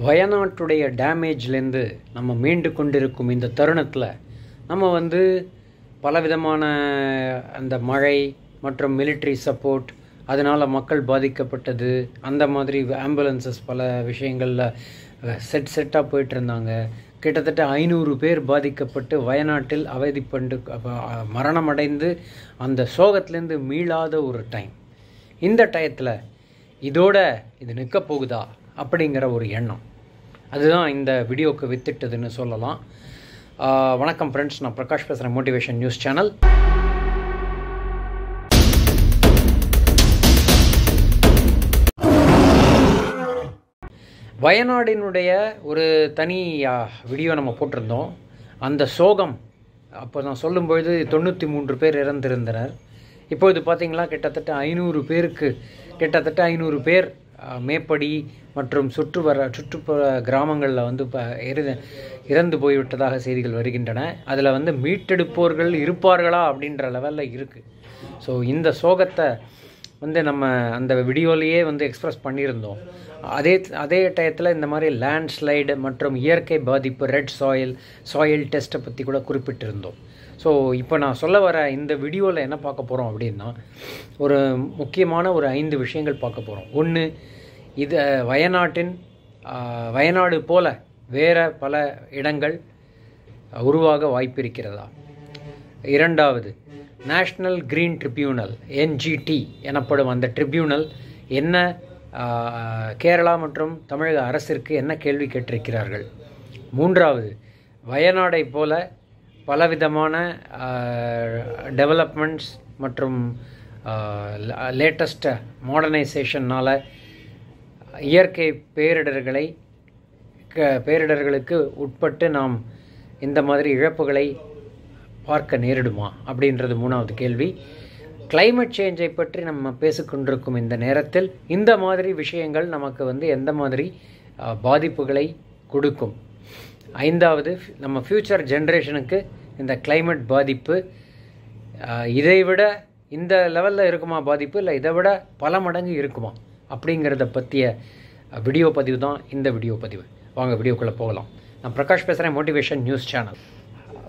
வயநாட்டுடைய டேமேஜ்லேருந்து நம்ம மீண்டு கொண்டிருக்கும் இந்த தருணத்தில் நம்ம வந்து பலவிதமான அந்த மழை மற்றும் மிலிட்ரி சப்போர்ட், அதனால் மக்கள் பாதிக்கப்பட்டது, அந்த மாதிரி ஆம்புலன்சஸ் பல விஷயங்களில் செட்டாக போயிட்டு இருந்தாங்க. கிட்டத்தட்ட 500 பேர் பாதிக்கப்பட்டு வயநாட்டில் அவதிப்பட்டு மரணமடைந்து அந்த சோகத்திலேருந்து மீளாத ஒரு டைம். இந்த டயத்தில் இதோட இது நிற்க போகுதா அப்படிங்கிற ஒரு எண்ணம், அதுதான் இந்த வீடியோவுக்கு வித்திட்டதுன்னு சொல்லலாம். வணக்கம் ஃப்ரெண்ட்ஸ், நான் பிரகாஷ் பேசுகிறேன், மோட்டிவேஷன் நியூஸ் சேனல். வயநாடினுடைய ஒரு தனி வீடியோ நம்ம போட்டிருந்தோம். அந்த சோகம் அப்போ நான் சொல்லும்பொழுது 93 பேர் இறந்திருந்தனர். இப்பொழுது பார்த்திங்களா கிட்டத்தட்ட 500 பேர் மேப்படி மற்றும் சுற்றுப்புற கிராமங்களில் வந்து இறந்து போய்விட்டதாக செய்திகள் வருகின்றன. அதில் வந்து மீட்டெடுப்போர்கள் இருப்பார்களா அப்படின்ற லெவலில் இருக்குது. ஸோ இந்த சோகத்தை வந்து நம்ம அந்த வீடியோலேயே வந்து எக்ஸ்ப்ரெஸ் பண்ணியிருந்தோம். அதே டயத்தில் இந்த மாதிரி லேண்ட்ஸ்லைடு மற்றும் இயற்கை பாதிப்பு, ரெட் சாயில் டெஸ்ட்டை பற்றி கூட குறிப்பிட்டிருந்தோம். ஸோ இப்போ நான் சொல்ல வர இந்த வீடியோவில் என்ன பார்க்க போகிறோம் அப்படின்னா, ஒரு முக்கியமான ஒரு 5 விஷயங்கள் பார்க்க போகிறோம். ஒன்று, இது வயநாடு போல வேறு பல இடங்கள் உருவாக வாய்ப்பு இருக்கிறதா. இரண்டாவது, நேஷ்னல் கிரீன் ட்ரிபியூனல் NGT எனப்படும் அந்த ட்ரிபியூனல் என்ன கேரளா மற்றும் தமிழக அரசிற்கு என்ன கேள்வி கேட்டிருக்கிறார்கள். மூன்றாவது, வயநாடை போல பலவிதமான டெவலப்மெண்ட்ஸ் மற்றும் லேட்டஸ்ட் மாடர்னைசேஷனால் இயற்கை பேரிடர்களுக்கு உட்பட்டு நாம் இந்த மாதிரி இழப்புகளை பார்க்க நேரிடுமா அப்படின்றது மூணாவது கேள்வி. கிளைமேட் சேஞ்சை பற்றி நம்ம பேசிக்கொண்டிருக்கும் இந்த நேரத்தில் இந்த மாதிரி விஷயங்கள் நமக்கு வந்து எந்த மாதிரி பாதிப்புகளை கொடுக்கும். ஐந்தாவது, நம்ம ஃப்யூச்சர் ஜென்ரேஷனுக்கு இந்த கிளைமேட் பாதிப்பு இதைவிட இந்த லெவலில் இருக்குமா பாதிப்பு, இல்லை இதை விட பல மடங்கு இருக்குமா அப்படிங்கிறத பற்றிய வீடியோ பதிவு தான் இந்த வீடியோ பதிவு. வாங்க வீடியோக்குள்ளே போகலாம். நான் பிரகாஷ் பேசுகிறேன், மோட்டிவேஷன் நியூஸ் சேனல்.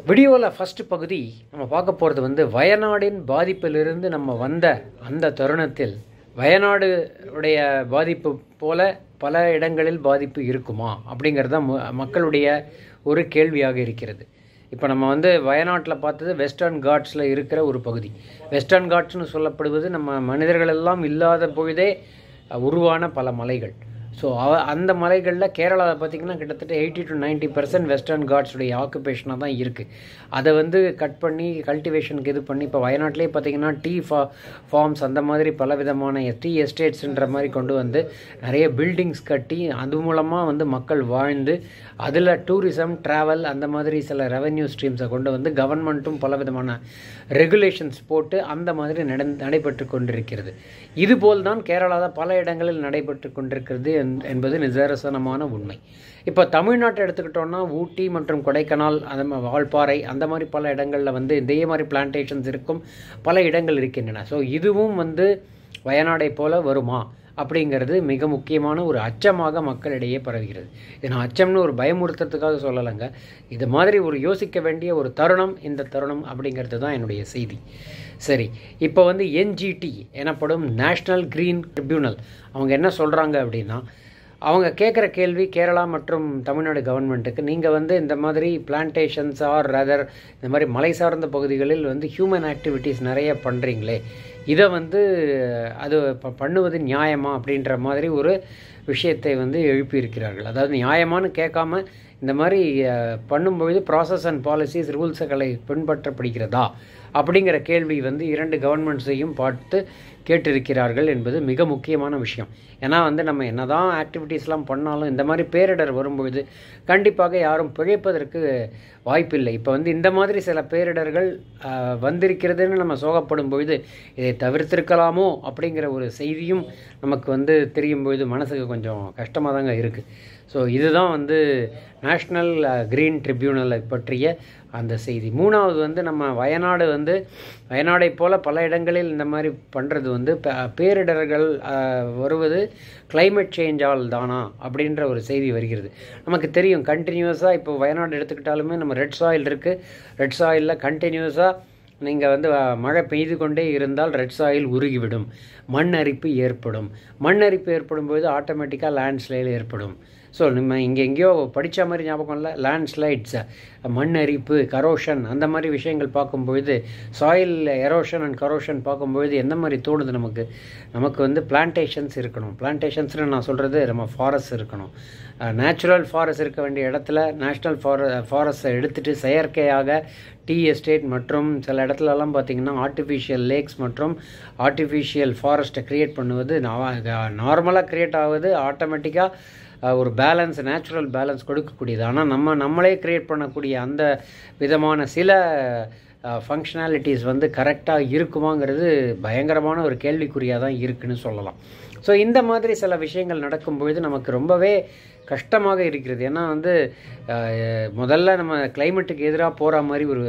வீடியோவில் ஃபஸ்ட்டு பகுதி நம்ம பார்க்க போகிறது வந்து வயநாடின் பாதிப்பிலிருந்து நம்ம வந்த அந்த தருணத்தில் வயநாடு உடைய பாதிப்பு போல பல இடங்களில் பாதிப்பு இருக்குமா அப்படிங்கிறது தான் மக்களுடைய ஒரு கேள்வியாக இருக்கிறது. இப்போ நம்ம வந்து வயநாட்டில் பார்த்தது வெஸ்டர்ன் காட்ஸில் இருக்கிற ஒரு பகுதி. வெஸ்டர்ன் காட்ஸ்னு சொல்லப்படுவது நம்ம மனிதர்களெல்லாம் இல்லாத பொழுதே உருவான பல மலைகள். ஸோ அந்த மலைகளில் கேரளாவில் பார்த்திங்கன்னா கிட்டத்தட்ட 80 to 90% வெஸ்டர்ன் காட்ஸுடைய ஆக்குபேஷனாக தான் இருக்குது. அதை வந்து கட் பண்ணி கல்டிவேஷனுக்கு இது பண்ணி இப்போ வயநாட்டிலே பார்த்திங்கன்னா டீ ஃபார்ம்ஸ் அந்த மாதிரி பலவிதமான டீ எஸ்டேட்ஸுன்ற மாதிரி கொண்டு வந்து நிறைய பில்டிங்ஸ் கட்டி அது மூலமாக வந்து மக்கள் வாழ்ந்து அதில் டூரிசம், ட்ராவல் அந்த மாதிரி சில ரெவென்யூ ஸ்ட்ரீம்ஸை கொண்டு வந்து கவர்மெண்ட்டும் பலவிதமான ரெகுலேஷன்ஸ் போட்டு அந்த மாதிரி நடைபெற்று கொண்டிருக்கிறது. இதுபோல் தான் கேரளாவில் பல இடங்களில் நடைபெற்று கொண்டிருக்கிறது என்பது நிதர்சனமான உண்மை. இப்போ தமிழ்நாட்டை எடுத்துக்கிட்டோன்னா ஊட்டி மற்றும் கொடைக்கானல், அந்த வால்பாறை அந்த மாதிரி பல இடங்களில் வந்து இதே மாதிரி பிளான்டேஷன்ஸ் இருக்கும், பல இடங்கள் இருக்கின்றன. ஸோ இதுவும் வந்து வயநாடை போல வருமா அப்படிங்கிறது மிக முக்கியமான ஒரு அச்சமாக மக்களிடையே பரவுகிறது. இது நான் அச்சம்னு ஒரு பயமுறுத்துறதுக்காக சொல்லலைங்க, இது மாதிரி ஒரு யோசிக்க வேண்டிய ஒரு தருணம் இந்த தருணம் அப்படிங்கிறது தான் என்னுடைய செய்தி. சரி, இப்போ வந்து NGT எனப்படும் நேஷ்னல் கிரீன் ட்ரிபியூனல் அவங்க என்ன சொல்கிறாங்க அப்படின்னா, அவங்க கேட்குற கேள்வி கேரளா மற்றும் தமிழ்நாடு கவர்மெண்ட்டுக்கு, நீங்கள் வந்து இந்த மாதிரி பிளான்டேஷன்ஸ் ஆர் ரதர் இந்த மாதிரி மலை சார்ந்த பகுதிகளில் வந்து ஹியூமன் ஆக்டிவிட்டீஸ் நிறைய பண்ணுறீங்களே, இதை வந்து அது பண்ணுவது நியாயமா அப்படின்ற மாதிரி ஒரு விஷயத்தை வந்து எழுப்பியிருக்கிறார்கள். அதாவது நியாயமானு கேட்காம இந்த மாதிரி பண்ணும்பொழுது ப்ராசஸ் அண்ட் பாலிசிஸ் ரூல்ஸுகளை பின்பற்றப்படுகிறதா அப்படிங்கிற கேள்வி வந்து 2 கவர்மெண்ட்ஸையும் பார்த்து கேட்டிருக்கிறார்கள் என்பது மிக முக்கியமான விஷயம். ஏன்னா வந்து நம்ம என்ன தான் ஆக்டிவிட்டீஸ்லாம் பண்ணாலும் இந்த மாதிரி பேரிடர் வரும்பொழுது கண்டிப்பாக யாரும் பிழைப்பதற்கு வாய்ப்பில்லை. இப்போ வந்து இந்த மாதிரி சில பேரிடர்கள் வந்திருக்கிறதுன்னு நம்ம சோகப்படும் பொழுது இதை தவிர்த்திருக்கலாமோ அப்படிங்கிற ஒரு செய்தியும் நமக்கு வந்து தெரியும் பொழுது மனசுக்கு கொஞ்சம் கஷ்டமாக தாங்க இருக்குது. ஸோ இதுதான் வந்து நேஷ்னல் க்ரீன் ட்ரிபியூனலை பற்றிய அந்த செய்தி. மூணாவது வந்து நம்ம வயநாடை போல் பல இடங்களில் இந்த மாதிரி பண்ணுறது வந்து பேரிடர்கள் வருவது கிளைமேட் சேஞ்சால் தானா அப்படின்ற ஒரு செய்தி வருகிறது. நமக்கு தெரியும் கண்டினியூஸாக இப்போ வயநாடு எடுத்துக்கிட்டாலுமே நம்ம ரெட் சாயில் இருக்குது. ரெட் சாயிலில் கண்டினியூஸாக நீங்கள் வந்து மழை பெய்து கொண்டே இருந்தால் ரெட் சாயில் உருகிவிடும், மண் அரிப்பு ஏற்படும். மண் அரிப்பு ஏற்படும் போது ஆட்டோமேட்டிக்காக லேண்ட்ஸ்லைடு ஏற்படும். ஸோ நம்ம இங்கே எங்கேயோ படித்த மாதிரி ஞாபகம் இல்லை, லேண்ட்ஸ்லைட்ஸ், மண் அரிப்பு, கரோஷன், அந்த மாதிரி விஷயங்கள் பார்க்கும்பொழுது, சாயில் எரோஷன் அண்ட் கரோஷன் பார்க்கும்பொழுது எந்த மாதிரி தோணுது நமக்கு வந்து பிளான்டேஷன்ஸ் இருக்கணும். பிளான்டேஷன்ஸ்னு நான் சொல்கிறது நம்ம ஃபாரஸ்ட் இருக்கணும். நேச்சுரல் ஃபாரஸ்ட் இருக்க வேண்டிய இடத்துல நேஷ்னல் ஃபாரஸ்ட்டை எடுத்துகிட்டு செயற்கையாக டீ எஸ்டேட் மற்றும் சில இடத்துலலாம் பார்த்திங்கன்னா ஆர்டிஃபிஷியல் லேக்ஸ் மற்றும் ஆர்டிஃபிஷியல் ஃபாரஸ்ட்டை க்ரியேட் பண்ணுவது நார்மலாக க்ரியேட் ஆகுது. ஆட்டோமேட்டிக்காக ஒரு பேலன்ஸ், நேச்சுரல் பேலன்ஸ் கொடுக்கக்கூடியது. ஆனால் நம்மளே க்ரியேட் பண்ணக்கூடிய அந்த விதமான சில ஃபங்க்ஷனாலிட்டிஸ் வந்து கரெக்டாக இருக்குமாங்கிறது பயங்கரமான ஒரு கேள்விக்குறியாக தான் இருக்குன்னு சொல்லலாம். ஸோ இந்த மாதிரி சில விஷயங்கள் நடக்கும்பொழுது நமக்கு ரொம்பவே கஷ்டமாக இருக்கிறது. ஏன்னா வந்து முதல்ல நம்ம கிளைமேட்டுக்கு எதிராக போகிற மாதிரி ஒரு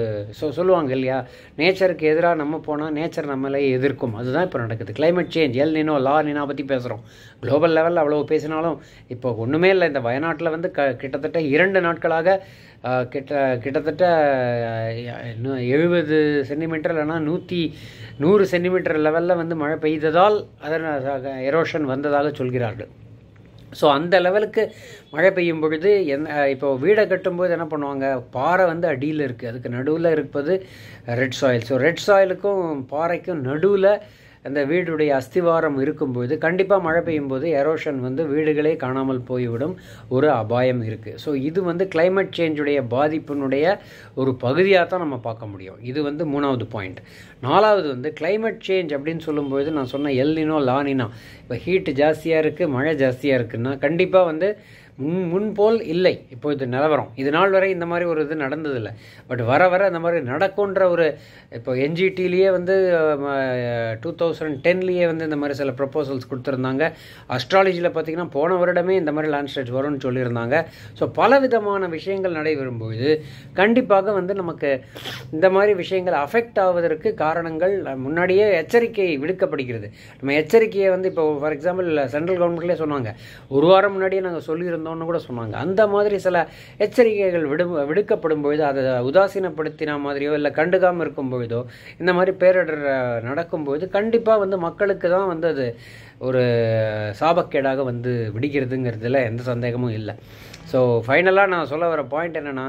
சொல்லுவாங்க இல்லையா, நேச்சருக்கு எதிராக நம்ம போனால் நேச்சர் நம்மளே எதிர்க்கும். அதுதான் இப்போ நடக்குது. கிளைமேட் சேஞ்ச், எல் நினோ, லா நினோ பற்றி பேசுகிறோம். குளோபல் லெவலில் அவ்வளோ பேசினாலும் இப்போ ஒன்றுமே இல்லை. இந்த வயநாட்டில் வந்து கிட்டத்தட்ட 2 நாட்களாக கிட்டத்தட்ட 70 சென்டிமீட்டர் இல்லைனா 100 சென்டிமீட்டர் லெவலில் வந்து மழை பெய்ததால் அதன் எரோஷன் வந்ததாக சொல்கிறார்கள். ஸோ அந்த லெவலுக்கு மழை பெய்யும் பொழுது இப்போ வீடை கட்டும்போது என்ன பண்ணுவாங்க, பாறை வந்து அடியில் இருக்குது, அதுக்கு நடுவில் இருப்பது ரெட் சாயில். ஸோ ரெட் சாயிலுக்கும் பாறைக்கும் நடுவில் அந்த வீடுடைய அஸ்திவாரம் இருக்கும்போது கண்டிப்பாக மழை பெய்யும்போது எரோஷன் வந்து வீடுகளே காணாமல் போய்விடும் ஒரு அபாயம் இருக்குது. ஸோ இது வந்து கிளைமேட் சேஞ்சுடைய பாதிப்பினுடைய ஒரு பகுதியாக தான் நம்ம பார்க்க முடியும். இது வந்து 3வது பாயிண்ட். 4வது வந்து கிளைமேட் சேஞ்ச் அப்படின்னு சொல்லும்போது நான் சொன்ன எல் நினோ, லா நினோ, இப்போ ஹீட் ஜாஸ்தியாக இருக்குது, மழை ஜாஸ்தியாக இருக்குன்னா கண்டிப்பாக வந்து முன்போல் இல்லை இப்போ இது நிலவரம். இது நாள் வரை இந்த மாதிரி ஒரு இது நடந்ததில்லை. பட் வர அந்த மாதிரி நடக்கும்ன்ற ஒரு இப்போ என்ஜிடிலேயே வந்து 2010லேயே வந்து இந்த மாதிரி சில ப்ரொப்போசல்ஸ் கொடுத்துருந்தாங்க. அஸ்ட்ராலஜியில் பார்த்திங்கன்னா போன வருடமே இந்த மாதிரி லேண்ட்ஸ்லைட்ஸ் வரும்னு சொல்லியிருந்தாங்க. ஸோ பல விதமான விஷயங்கள் நடைபெறும்போது கண்டிப்பாக வந்து நமக்கு இந்த மாதிரி விஷயங்கள் அஃபெக்ட் ஆவதற்கு காரணங்கள் முன்னாடியே எச்சரிக்கை விடுக்கப்படுகிறது. நம்ம எச்சரிக்கையை வந்து இப்போ ஃபார் எக்ஸாம்பிள் சென்ட்ரல் கவர்மெண்ட்லேயே சொன்னாங்க, ஒரு வாரம் முன்னாடியே நாங்கள் சொல்லியிருந்தோம்னு கூட சொன்னாங்க. அந்த மாதிரி சில எச்சரிக்கைகள் விடுக்கப்படும் பொழுது அதை உதாசீனப்படுத்தின மாதிரியோ இல்லை கண்டுக்காமல் இருக்கும் பொழுதோ இந்த மாதிரி பேரிடர் நடக்கும்போது கண்டிப்பாக வந்து மக்களுக்கு தான் வந்து அது ஒரு சாபக்கேடாக வந்து விடுகிறதுங்கிறதுல எந்த சந்தேகமும் இல்லை. ஸோ ஃபைனலாக நான் சொல்ல வர பாயிண்ட் என்னென்னா,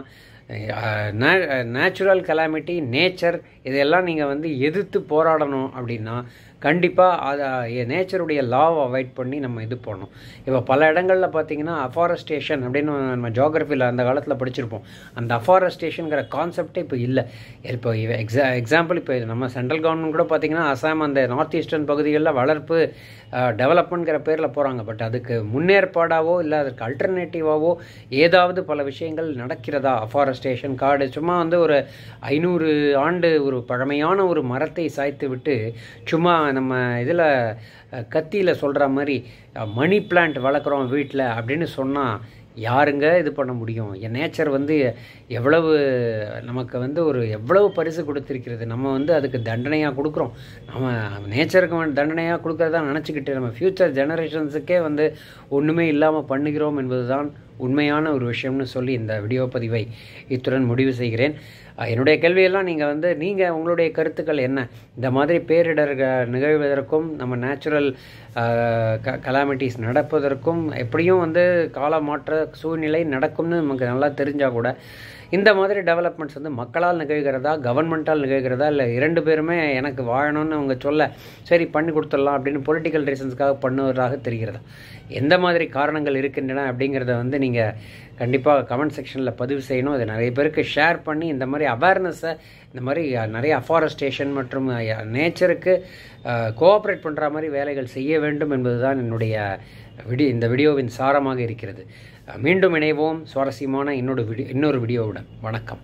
நேச்சுரல் கலாமிட்டி, நேச்சர், இதெல்லாம் நீங்கள் வந்து எதிர்த்து போராடணும் அப்படின்னா கண்டிப்பாக அதை நேச்சருடைய லாவை அவாய்ட் பண்ணி நம்ம இது பண்ணணும். இப்போ பல இடங்களில் பார்த்திங்கன்னா அஃபாரஸ்டேஷன் அப்படின்னு நம்ம ஜியோகிரஃபியில் அந்த காலத்தில் படிச்சிருப்போம். அந்த அஃபாரஸ்டேஷனுங்கிற கான்செப்டே இப்போ இல்லை. இப்போ எக்ஸாம்பிள் இப்போ நம்ம சென்ட்ரல் கவர்மெண்ட் கூட பார்த்திங்கன்னா அசாம் அந்த நார்த் ஈஸ்டர்ன் பகுதிகளில் வளர்ப்பு டெவலப்மெண்ட்ங்கிற பேரில் போகிறாங்க. பட் அதுக்கு முன்னேற்பாடாவோ இல்லை அதற்கு அல்டர்னேட்டிவாவோ ஏதாவது பல விஷயங்கள் நடக்கிறதா? அஃபாரஸ்டேஷன், காடு, சும்மா வந்து ஒரு 500 ஆண்டு ஒரு பழமையான ஒரு மரத்தை சாய்த்து விட்டு சும்மா நம்ம இதில் கத்தியில் சொல்கிற மாதிரி மணி பிளான்ட் வளர்க்குறோம் வீட்டில் அப்படின்னு சொன்னால் யாருங்க இது பண்ண முடியும்? என் நேச்சர் வந்து எவ்வளவு நமக்கு வந்து ஒரு எவ்வளவு பரிசு கொடுத்துருக்கிறது. நம்ம வந்து அதுக்கு தண்டனையாக கொடுக்குறோம். நம்ம நேச்சருக்கு தண்டனையாக கொடுக்குறதா நினச்சிக்கிட்டு நம்ம ஃப்யூச்சர் ஜெனரேஷன்ஸுக்கே வந்து ஒன்றுமே இல்லாமல் பண்ணுகிறோம் என்பது தான் உண்மையான ஒரு விஷயம்னு சொல்லி இந்த வீடியோ பதிவை இத்துடன் முடிவு செய்கிறேன். என்னுடைய கேள்வியெல்லாம் நீங்கள் உங்களுடைய கருத்துக்கள் என்ன? இந்த மாதிரி பேரிடர் நிகழ்வதற்கும் நம்ம நேச்சுரல் கலாமிட்டிஸ் நடப்பதற்கும் எப்படியும் வந்து கால மாற்ற சூழ்நிலை நடக்கும்னு நமக்கு நல்லா தெரிஞ்சால் கூட இந்த மாதிரி டெவலப்மெண்ட்ஸ் வந்து மக்களால் நிகழ்கிறதா, கவர்மெண்ட்டால் நிகழ்கிறதா, இல்லை 2 பேருமே எனக்கு வாழணும்னு அவங்க சொல்ல சரி பண்ணி கொடுத்துடலாம் அப்படின்னு பொலிட்டிக்கல் ரீசன்ஸ்க்காக பண்ணுவதாக தெரிகிறதா? எந்த மாதிரி காரணங்கள் இருக்கின்றன அப்படிங்கிறத வந்து நீங்கள் கண்டிப்பாக கமெண்ட் செக்ஷனில் பதிவு செய்யணும். அதை நிறைய பேருக்கு ஷேர் பண்ணி இந்த மாதிரி அவேர்னஸை, இந்த மாதிரி நிறைய அஃபாரஸ்டேஷன் மற்றும் நேச்சருக்கு கோஆப்ரேட் பண்ணுற மாதிரி வேலைகள் செய்ய வேண்டும் என்பது தான் என்னுடைய இந்த வீடியோவின் சாரமாக இருக்கிறது. மீண்டும் இணைவோம் சுவாரஸ்யமான இன்னொரு வீடியோவுடன். வணக்கம்.